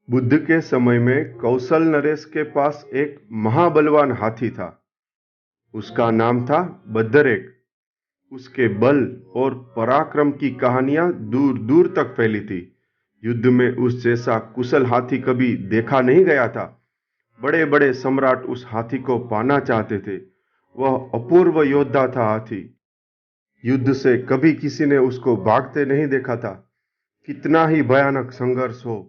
बुद्ध के समय में कौशल नरेश के पास एक महाबलवान हाथी था। उसका नाम था बद्दरेक। उसके बल और पराक्रम की कहानियां दूर दूर तक फैली थी। युद्ध में उस जैसा कुशल हाथी कभी देखा नहीं गया था। बड़े बड़े सम्राट उस हाथी को पाना चाहते थे। वह अपूर्व योद्धा था हाथी। युद्ध से कभी किसी ने उसको भागते नहीं देखा था। कितना ही भयानक संघर्ष हो,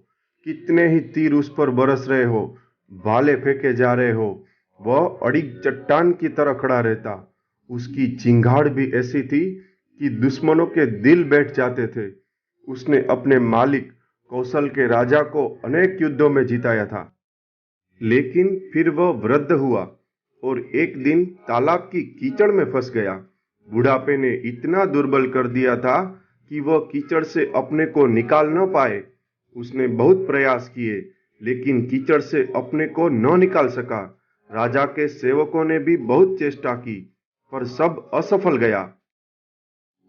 कितने ही तीर उस पर बरस रहे हो, भाले फेंके जा रहे हो, वह अड़िग चट्टान की तरह खड़ा रहता। उसकी चिंगाड़ भी ऐसी थी कि दुश्मनों के दिल बैठ जाते थे। उसने अपने मालिक कौशल के राजा को अनेक युद्धों में जिताया था। लेकिन फिर वह वृद्ध हुआ और एक दिन तालाब की कीचड़ में फंस गया। बुढ़ापे ने इतना दुर्बल कर दिया था कि वह कीचड़ से अपने को निकाल न पाए। उसने बहुत प्रयास किए, लेकिन कीचड़ से अपने को न निकाल सका। राजा के सेवकों ने भी बहुत चेष्टा की, पर सब असफल गया।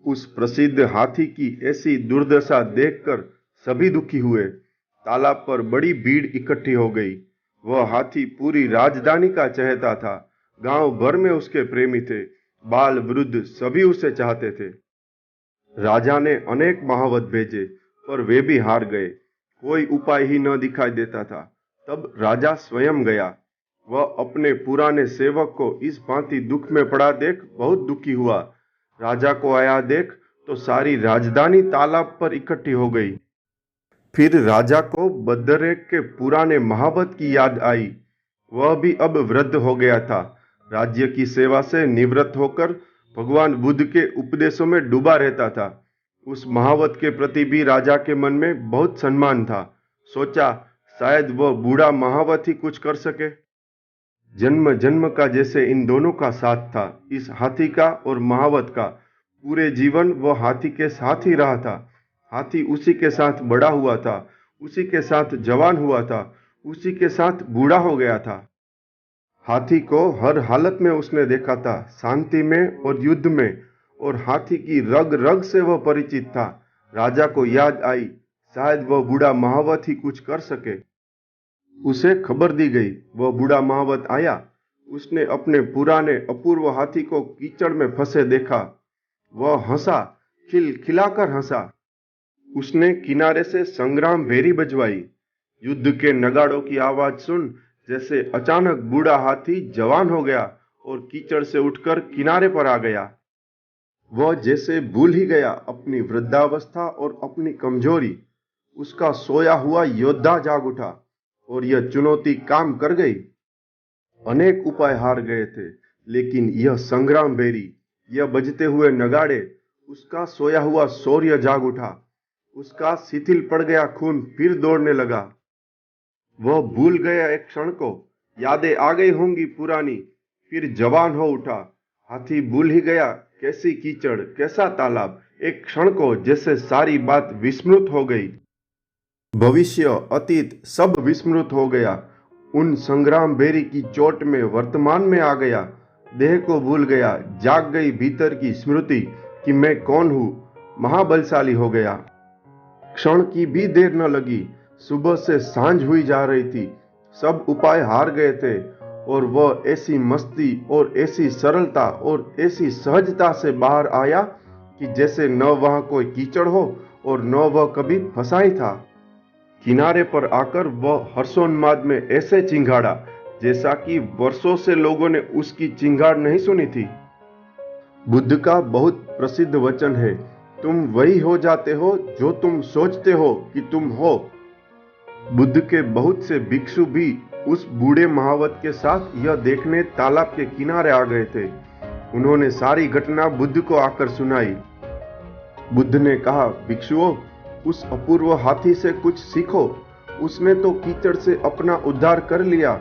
उस प्रसिद्ध हाथी की ऐसी दुर्दशा देखकर सभी दुखी हुए। तालाब पर बड़ी भीड़ इकट्ठी हो गई। वह हाथी पूरी राजधानी का चहेता था। गांव भर में उसके प्रेमी थे। बाल वृद्ध सभी उसे चाहते थे। राजा ने अनेक महावत भेजे, पर वे भी हार गए। कोई उपाय ही न दिखाई देता था। तब राजा स्वयं गया। वह अपने पुराने सेवक को इस भांति दुख में पड़ा देख बहुत दुखी हुआ। राजा को आया देख तो सारी राजधानी तालाब पर इकट्ठी हो गई। फिर राजा को बद्दरेक के पुराने महावत की याद आई। वह भी अब वृद्ध हो गया था। राज्य की सेवा से निवृत्त होकर भगवान बुद्ध के उपदेशों में डूबा रहता था। उस महावत के प्रति भी राजा के मन में बहुत सम्मान था। सोचा, शायद वह बूढ़ा महावत ही कुछ कर सके। जन्म जन्म का जैसे इन दोनों का साथ था, इस हाथी का और महावत का। पूरे जीवन वह हाथी के साथ ही रहा था। हाथी उसी के साथ बड़ा हुआ था, उसी के साथ जवान हुआ था, उसी के साथ बूढ़ा हो गया था। हाथी को हर हालत में उसने देखा था, शांति में और युद्ध में, और हाथी की रग रग से वह परिचित था। राजा को याद आई, शायद वह बूढ़ा महावत ही कुछ कर सके। उसे खबर दी गई। वह बूढ़ा महावत आया। उसने अपने पुराने अपूर्व हाथी को कीचड़ में फंसे देखा। वह हंसा, खिलखिलाकर हंसा। उसने किनारे से संग्राम भेरी बजवाई। युद्ध के नगाड़ों की आवाज सुन जैसे अचानक बूढ़ा हाथी जवान हो गया और कीचड़ से उठकर किनारे पर आ गया। वह जैसे भूल ही गया अपनी वृद्धावस्था और अपनी कमजोरी। उसका सोया हुआ योद्धा जाग उठा और यह चुनौती काम कर गई। अनेक उपाय हार गए थे, लेकिन यह संग्राम भेरी, यह बजते हुए नगाड़े, उसका सोया हुआ शौर्य जाग उठा। उसका शिथिल पड़ गया खून फिर दौड़ने लगा। वह भूल गया एक क्षण को। यादें आ गई होंगी पुरानी। फिर जवान हो उठा। हाथी भूल ही गया कैसी कीचड़, कैसा तालाब। एक क्षण को जैसे सारी बात विस्मृत हो गई। भविष्य अतीत सब विस्मृत हो गया। उन संग्राम भेरी की चोट में वर्तमान में आ गया। देह को भूल गया। जाग गई भीतर की स्मृति कि मैं कौन हूं। महाबलशाली हो गया। क्षण की भी देर न लगी। सुबह से सांझ हुई जा रही थी। सब उपाय हार गए थे और वह ऐसी मस्ती और ऐसी सरलता और ऐसी सहजता से बाहर आया कि जैसे न वहां कोई कीचड़ हो और न वह कभी फंसा ही था। किनारे पर आकर वह हर्षोन्माद में ऐसे चिंगाड़ा जैसा कि वर्षों से लोगों ने उसकी चिंगाड़ नहीं सुनी थी। बुद्ध का बहुत प्रसिद्ध वचन है, तुम वही हो जाते हो जो तुम सोचते हो कि तुम हो। बुद्ध के बहुत से भिक्षु भी उस बूढ़े महावत के साथ यह देखने तालाब के किनारे आ गए थे। उन्होंने सारी घटना बुद्ध को आकर सुनाई। बुद्ध ने कहा, भिक्षुओं, उस अपूर्व हाथी से कुछ सीखो। उसने तो कीचड़ से अपना उद्धार कर लिया।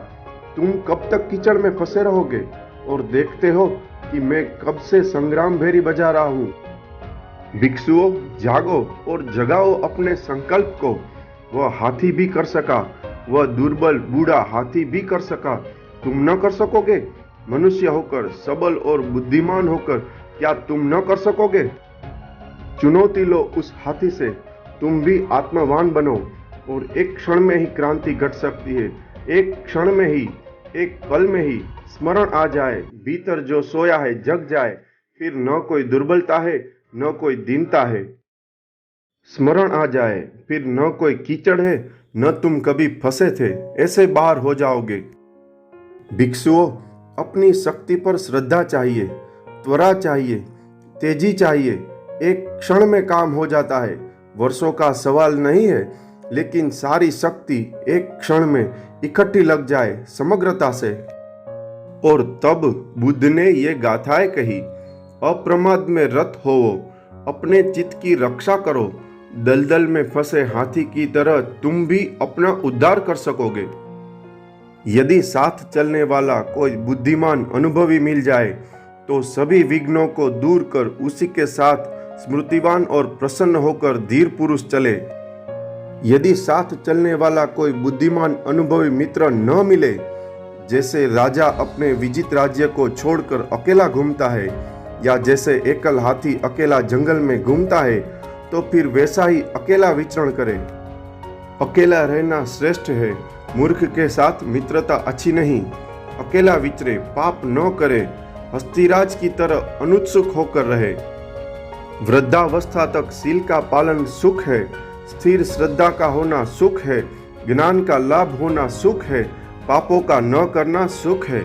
तुम कब तक कीचड़ में फंसे रहोगे और देखते हो कि मैं कब से संग्राम भेरी बजा रहा हूं। भिक्षुओं, जागो और जगाओ अपने संकल्प को। वह हाथी भी कर सका। वह दुर्बल बूढ़ा हाथी भी कर सका। तुम न कर सकोगे? मनुष्य होकर, सबल और बुद्धिमान होकर क्या तुम न कर सकोगे? चुनौती लो उस हाथी से। तुम भी आत्मवान बनो। और एक क्षण में ही क्रांति घट सकती है। एक क्षण में ही, एक पल में ही स्मरण आ जाए, भीतर जो सोया है जग जाए, फिर न कोई दुर्बलता है न कोई दीनता है। स्मरण आ जाए, फिर न कोई कीचड़ है न तुम कभी फंसे थे, ऐसे बाहर हो जाओगे। भिक्षुओं, अपनी शक्ति पर श्रद्धा चाहिए, त्वरा चाहिए, तेजी चाहिए। एक क्षण में काम हो जाता है, वर्षों का सवाल नहीं है, लेकिन सारी शक्ति एक क्षण में इकट्ठी लग जाए समग्रता से। और तब बुद्ध ने ये गाथाएं कही, अप्रमाद में रत होवो, अपने चित्त की रक्षा करो, दलदल में फंसे हाथी की तरह तुम भी अपना उद्धार कर सकोगे। यदि साथ चलने वाला कोई बुद्धिमान अनुभवी मिल जाए तो सभी विघ्नों को दूर कर उसी के साथ स्मृतिवान और प्रसन्न होकर धीर पुरुष चले। यदि साथ चलने वाला कोई बुद्धिमान अनुभवी मित्र न मिले, जैसे राजा अपने विजित राज्य को छोड़कर अकेला घूमता है या जैसे एकल हाथी अकेला जंगल में घूमता है, तो फिर वैसा ही अकेला विचरण करे। अकेला रहना श्रेष्ठ है, मूर्ख के साथ मित्रता अच्छी नहीं। अकेला विचरे, पाप न करे, हस्तिराज की तरह अनुत्सुक होकर रहे। वृद्धावस्था तक शील का पालन सुख है, स्थिर श्रद्धा का होना सुख है, ज्ञान का लाभ होना सुख है, पापों का न करना सुख है।